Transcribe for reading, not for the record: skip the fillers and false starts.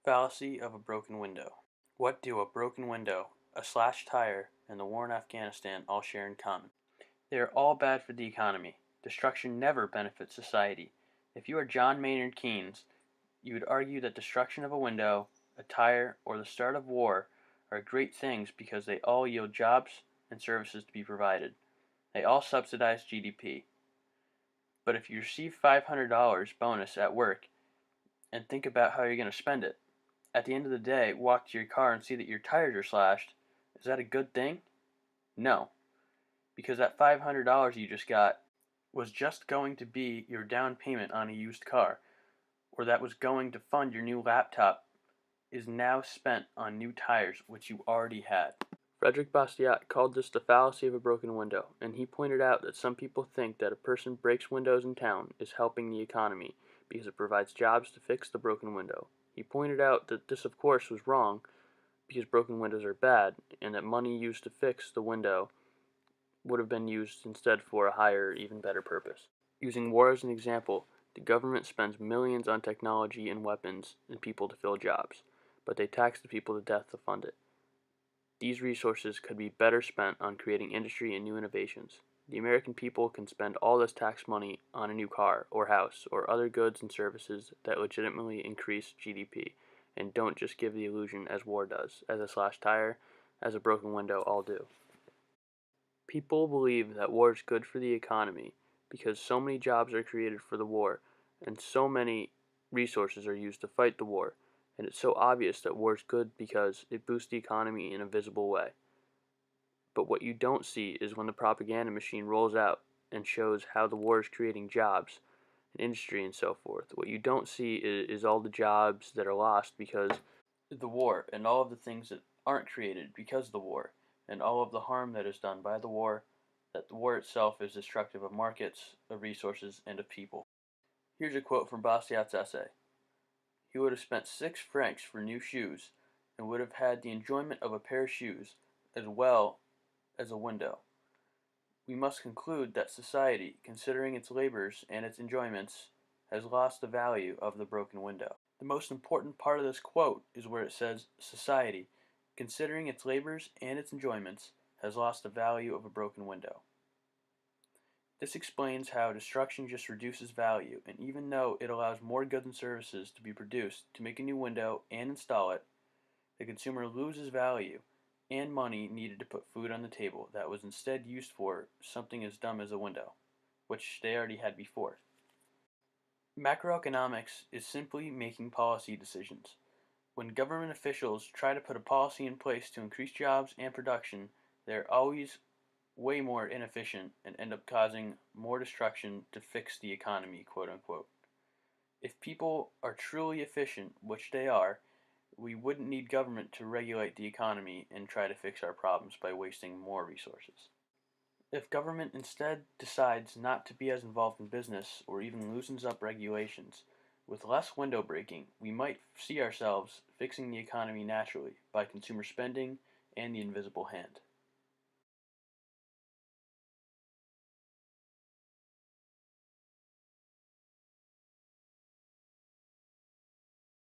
Fallacy of a broken window. What do a broken window, a slashed tire, and the war in Afghanistan all share in common? They are all bad for the economy. Destruction never benefits society. If you are John Maynard Keynes, you would argue that destruction of a window, a tire, or the start of war are great things because they all yield jobs and services to be provided. They all subsidize GDP. But if you receive $500 bonus at work and think about how you're going to spend it, at the end of the day, walk to your car and see that your tires are slashed, is that a good thing? No, because that $500 you just got was just going to be your down payment on a used car, or that was going to fund your new laptop, is now spent on new tires, which you already had. Frederick Bastiat called this the fallacy of a broken window, and he pointed out that some people think that a person breaks windows in town is helping the economy because it provides jobs to fix the broken window. He pointed out that this of course was wrong because broken windows are bad, and that money used to fix the window would have been used instead for a higher, even better purpose. Using war as an example, the government spends millions on technology and weapons and people to fill jobs, but they tax the people to death to fund it. These resources could be better spent on creating industry and new innovations. The American people can spend all this tax money on a new car or house or other goods and services that legitimately increase GDP, and don't just give the illusion, as war does, as a slashed tire, as a broken window all do. People believe that war is good for the economy because so many jobs are created for the war and so many resources are used to fight the war, and it's so obvious that war is good because it boosts the economy in a visible way. But what you don't see is when the propaganda machine rolls out and shows how the war is creating jobs and industry and so forth. What you don't see is all the jobs that are lost because of the war, and all of the things that aren't created because of the war, and all of the harm that is done by the war, that the war itself is destructive of markets, of resources, and of people. Here's a quote from Bastiat's essay. He would have spent 6 francs for new shoes, and would have had the enjoyment of a pair of shoes, as well as a window. We must conclude that society, considering its labors and its enjoyments, has lost the value of the broken window. The most important part of this quote is where it says, society, considering its labors and its enjoyments, has lost the value of a broken window. This explains how destruction just reduces value, and even though it allows more goods and services to be produced to make a new window and install it, the consumer loses value and money needed to put food on the table that was instead used for something as dumb as a window, which they already had before. Macroeconomics is simply making policy decisions. When government officials try to put a policy in place to increase jobs and production, they're always way more inefficient and end up causing more destruction to fix the economy, quote unquote. If people are truly efficient, which they are, we wouldn't need government to regulate the economy and try to fix our problems by wasting more resources. If government instead decides not to be as involved in business or even loosens up regulations, with less window breaking, we might see ourselves fixing the economy naturally by consumer spending and the invisible hand.